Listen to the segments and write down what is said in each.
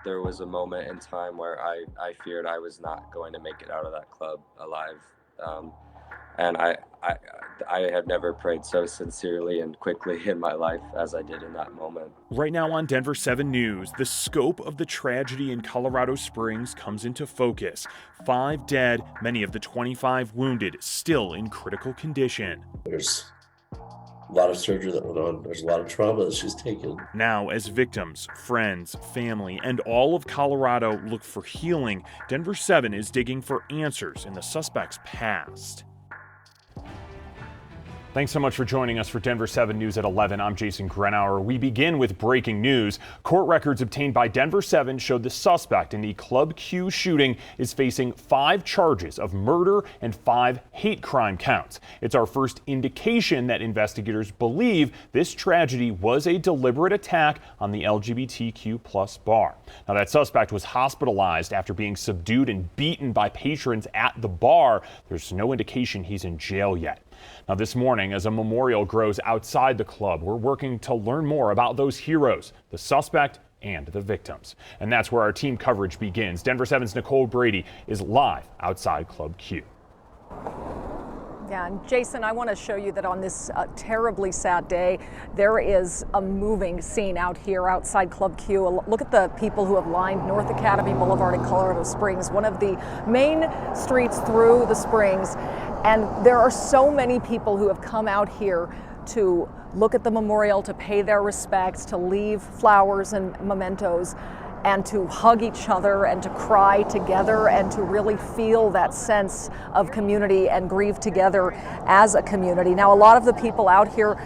there was a moment in time where I feared I was not going to make it out of that club alive. And I have never prayed so sincerely and quickly in my life as I did in that moment. Right now on Denver 7 News, the scope of the tragedy in Colorado Springs comes into focus. 5 dead, many of the 25 wounded, still in critical condition. There's a lot of surgery that went on. There's a lot of trauma that she's taken. Now, as victims, friends, family, and all of Colorado look for healing, Denver 7 is digging for answers in the suspect's past. Thanks so much for joining us for Denver 7 News at 11. I'm Jason Grenauer. We begin with breaking news. Court records obtained by Denver 7 showed the suspect in the Club Q shooting is facing 5 charges of murder and 5 hate crime counts. It's our first indication that investigators believe this tragedy was a deliberate attack on the LGBTQ plus bar. Now, that suspect was hospitalized after being subdued and beaten by patrons at the bar. There's no indication he's in jail yet. Now, this morning, as a memorial grows outside the club, we're working to learn more about those heroes, the suspect and the victims. And that's where our team coverage begins. Denver 7's Nicole Brady is live outside Club Q. Yeah, and Jason, I want to show you that on this terribly sad day, there is a moving scene out here outside Club Q. Look at the people who have lined North Academy Boulevard in Colorado Springs, one of the main streets through the Springs. And there are so many people who have come out here to look at the memorial, to pay their respects, to leave flowers and mementos, and to hug each other and to cry together and to really feel that sense of community and grieve together as a community. Now, a lot of the people out here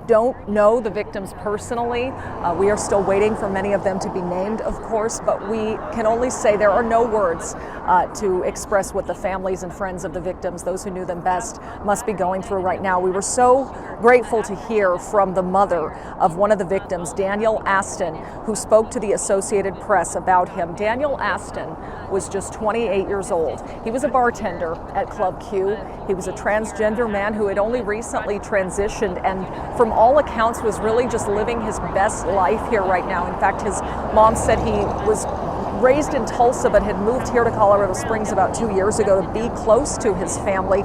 don't know the victims personally. We are still waiting for many of them to be named, of course, but we can only say there are no words to express what the families and friends of the victims, those who knew them best, must be going through right now. We were so grateful to hear from the mother of one of the victims, Daniel Aston, who spoke to the Associated Press about him. Daniel Aston was just 28 years old. He was a bartender at Club Q. He was a transgender man who had only recently transitioned and from all accounts was really just living his best life here right now. In fact, his mom said he was raised in Tulsa but had moved here to Colorado Springs about 2 years ago to be close to his family.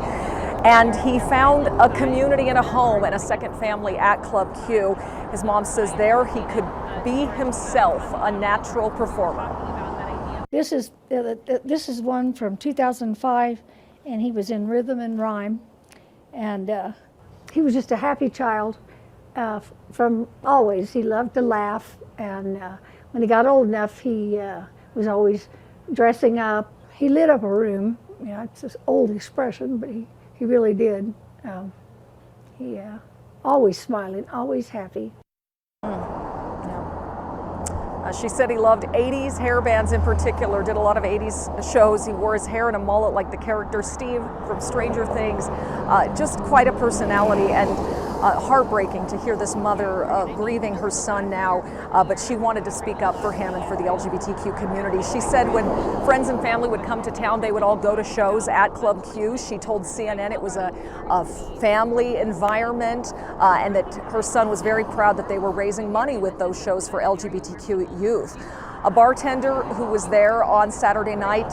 And he found a community and a home and a second family at Club Q. His mom says there he could be himself, a natural performer. This is one from 2005, and he was in rhythm and rhyme. And he was just a happy child from always. He loved to laugh, and when he got old enough, he was always dressing up. He lit up a room. You know, it's this old expression, but he really did. He always smiling, always happy. She said he loved 80s hair bands in particular, did a lot of 80s shows. He wore his hair in a mullet like the character Steve from Stranger Things. Just quite a personality, and heartbreaking to hear this mother grieving her son now, but she wanted to speak up for him and for the LGBTQ community. She said when friends and family would come to town, they would all go to shows at Club Q. She told CNN it was a family environment and that her son was very proud that they were raising money with those shows for LGBTQ youth. A bartender who was there on Saturday night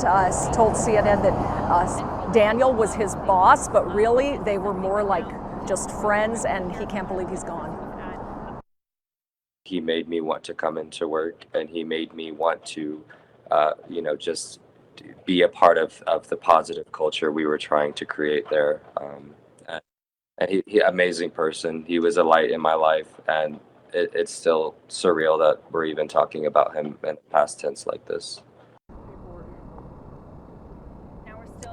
told CNN that Daniel was his boss, but really they were more like just friends, and he can't believe he's gone. He made me want to come into work, and he made me want to, just be a part of the positive culture we were trying to create there. And he amazing person. He was a light in my life, and it's still surreal that we're even talking about him in past tense like this.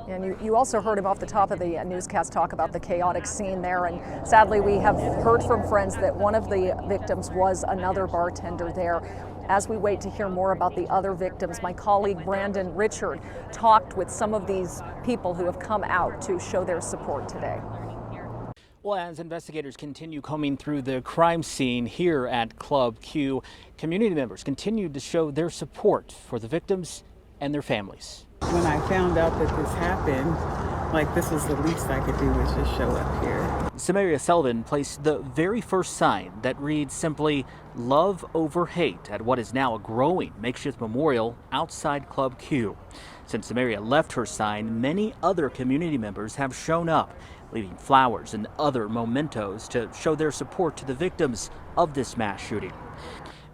And you also heard him off the top of the newscast talk about the chaotic scene there. And sadly, we have heard from friends that one of the victims was another bartender there. As we wait to hear more about the other victims, my colleague Brandon Richard talked with some of these people who have come out to show their support today. Well, as investigators continue combing through the crime scene here at Club Q, community members continue to show their support for the victims and their families. When I found out that this happened, like, this was the least I could do was just show up here. Samaria Sullivan placed the very first sign that reads simply, "Love over hate," at what is now a growing makeshift memorial outside Club Q. Since Samaria left her sign, many other community members have shown up, leaving flowers and other mementos to show their support to the victims of this mass shooting.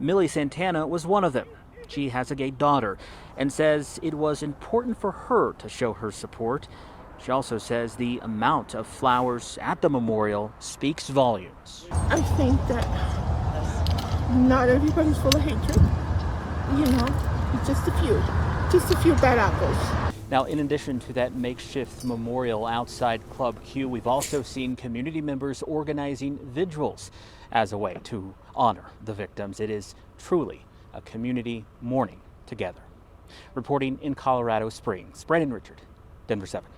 Millie Santana was one of them. She has a gay daughter and says it was important for her to show her support. She also says the amount of flowers at the memorial speaks volumes. I think that not everybody's full of hatred. You know, it's just a few bad apples. Now, in addition to that makeshift memorial outside Club Q, we've also seen community members organizing vigils as a way to honor the victims. It is truly a community mourning together. Reporting in Colorado Springs, Brandon Richard, Denver 7.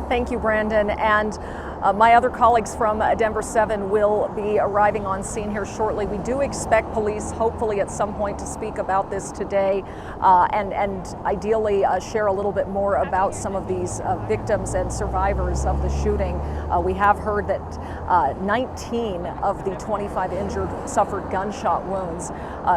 Thank you, Brandon. And my other colleagues from Denver 7 will be arriving on scene here shortly. We do expect police, hopefully at some point, to speak about this today and ideally share a little bit more about some of these victims and survivors of the shooting. We have heard that 19 of the 25 injured suffered gunshot wounds.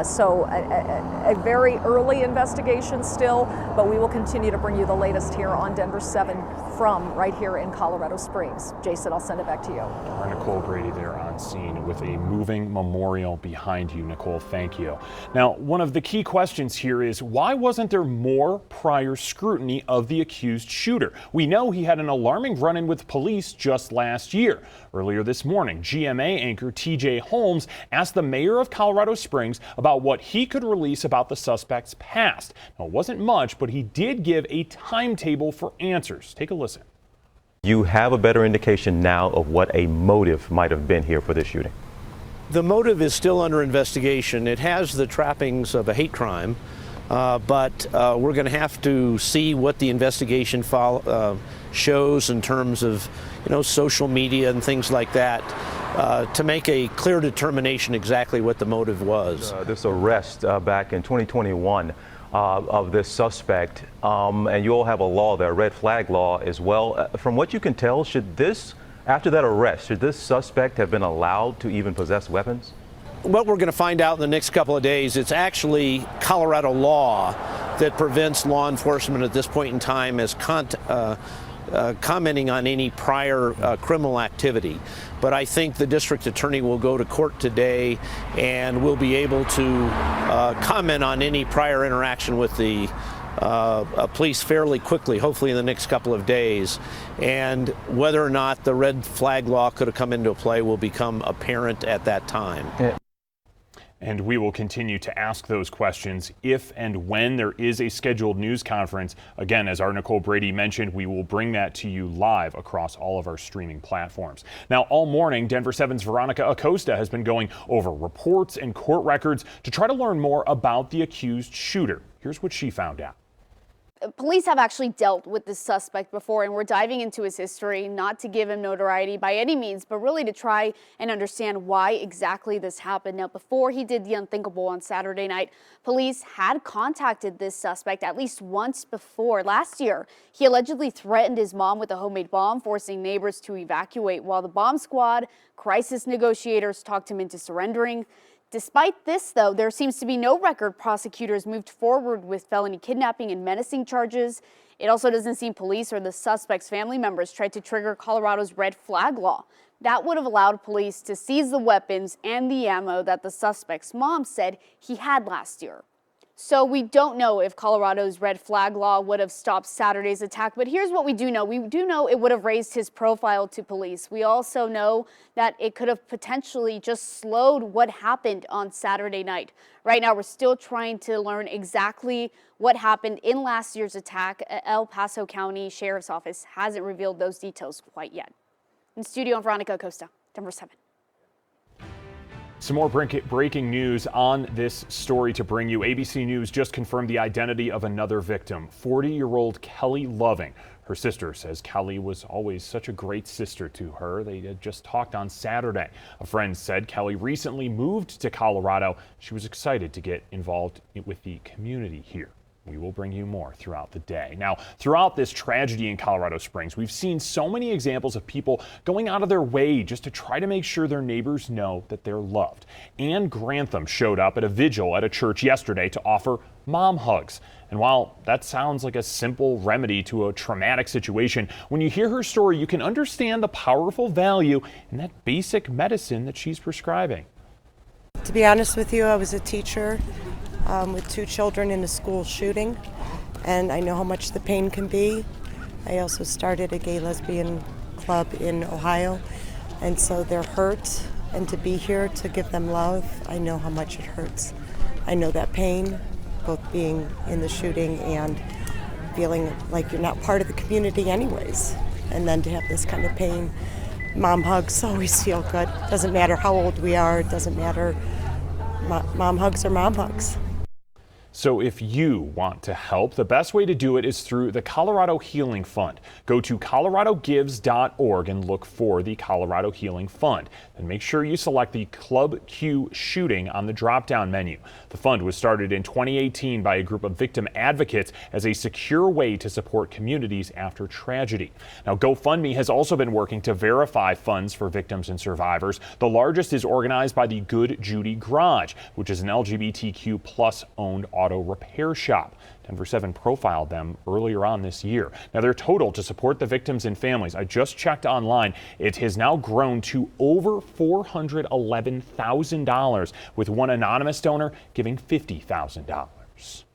So a very early investigation still, but we will continue to bring you the latest here on Denver 7 from right here in Colorado Springs. Jason, I'll send it back to you. Our Nicole Brady there on scene with a moving memorial behind you. Nicole, thank you. Now, one of the key questions here is why wasn't there more prior scrutiny of the accused shooter? We know he had an alarming run-in with police just last year. Earlier this morning, GMA anchor TJ Holmes asked the mayor of Colorado Springs about what he could release about the suspect's past. Now, it wasn't much, but he did give a timetable for answers. Take a listen. You have a better indication now of what a motive might have been here for this shooting? The motive is still under investigation. It has the trappings of a hate crime, but we're going to have to see what the investigation shows in terms of, social media and things like that to make a clear determination exactly what the motive was. This arrest back in 2021 of this suspect, and you all have a law there, red flag law as well. From what you can tell, after that arrest, should this suspect have been allowed to even possess weapons? What we're going to find out in the next couple of days, it's actually Colorado law that prevents law enforcement at this point in time as commenting on any prior criminal activity. But I think the district attorney will go to court today and will be able to comment on any prior interaction with the police fairly quickly, hopefully in the next couple of days. And whether or not the red flag law could have come into play will become apparent at that time. Yeah. And we will continue to ask those questions if and when there is a scheduled news conference. Again, as our Nicole Brady mentioned, we will bring that to you live across all of our streaming platforms. Now, all morning, Denver 7's Veronica Acosta has been going over reports and court records to try to learn more about the accused shooter. Here's what she found out. Police have actually dealt with this suspect before, and we're diving into his history, not to give him notoriety by any means, but really to try and understand why exactly this happened. Now, before he did the unthinkable on Saturday night, police had contacted this suspect at least once before. Last year, he allegedly threatened his mom with a homemade bomb, forcing neighbors to evacuate, while the bomb squad crisis negotiators talked him into surrendering. Despite this, though, there seems to be no record prosecutors moved forward with felony kidnapping and menacing charges. It also doesn't seem police or the suspect's family members tried to trigger Colorado's red flag law. That would have allowed police to seize the weapons and the ammo that the suspect's mom said he had last year. So we don't know if Colorado's red flag law would have stopped Saturday's attack, but here's what we do know. We do know it would have raised his profile to police. We also know that it could have potentially just slowed what happened on Saturday night. Right now, we're still trying to learn exactly what happened in last year's attack. El Paso County Sheriff's Office hasn't revealed those details quite yet. In studio, I'm Veronica Acosta, Denver 7. Some more breaking news on this story to bring you. ABC News just confirmed the identity of another victim, 40-year-old Kelly Loving. Her sister says Kelly was always such a great sister to her. They had just talked on Saturday. A friend said Kelly recently moved to Colorado. She was excited to get involved with the community here. We will bring you more throughout the day. Now, throughout this tragedy in Colorado Springs, we've seen so many examples of people going out of their way just to try to make sure their neighbors know that they're loved. Ann Grantham showed up at a vigil at a church yesterday to offer mom hugs. And while that sounds like a simple remedy to a traumatic situation, when you hear her story, you can understand the powerful value in that basic medicine that she's prescribing. To be honest with you, I was a teacher with 2 children in a school shooting, and I know how much the pain can be. I also started a gay lesbian club in Ohio, and so they're hurt, and to be here to give them love, I know how much it hurts. I know that pain, both being in the shooting and feeling like you're not part of the community anyways, and then to have this kind of pain. Mom hugs always feel good. Doesn't matter how old we are, it doesn't matter. Mom hugs are mom hugs. So if you want to help, the best way to do it is through the Colorado Healing Fund. Go to coloradogives.org and look for the Colorado Healing Fund. And make sure you select the Club Q shooting on the drop-down menu. The fund was started in 2018 by a group of victim advocates as a secure way to support communities after tragedy. Now, GoFundMe has also been working to verify funds for victims and survivors. The largest is organized by the Good Judy Garage, which is an LGBTQ plus owned auto repair shop. Denver 7 profiled them earlier on this year. Now, their total to support the victims and families, I just checked online, it has now grown to over $411,000, with one anonymous donor giving $50,000.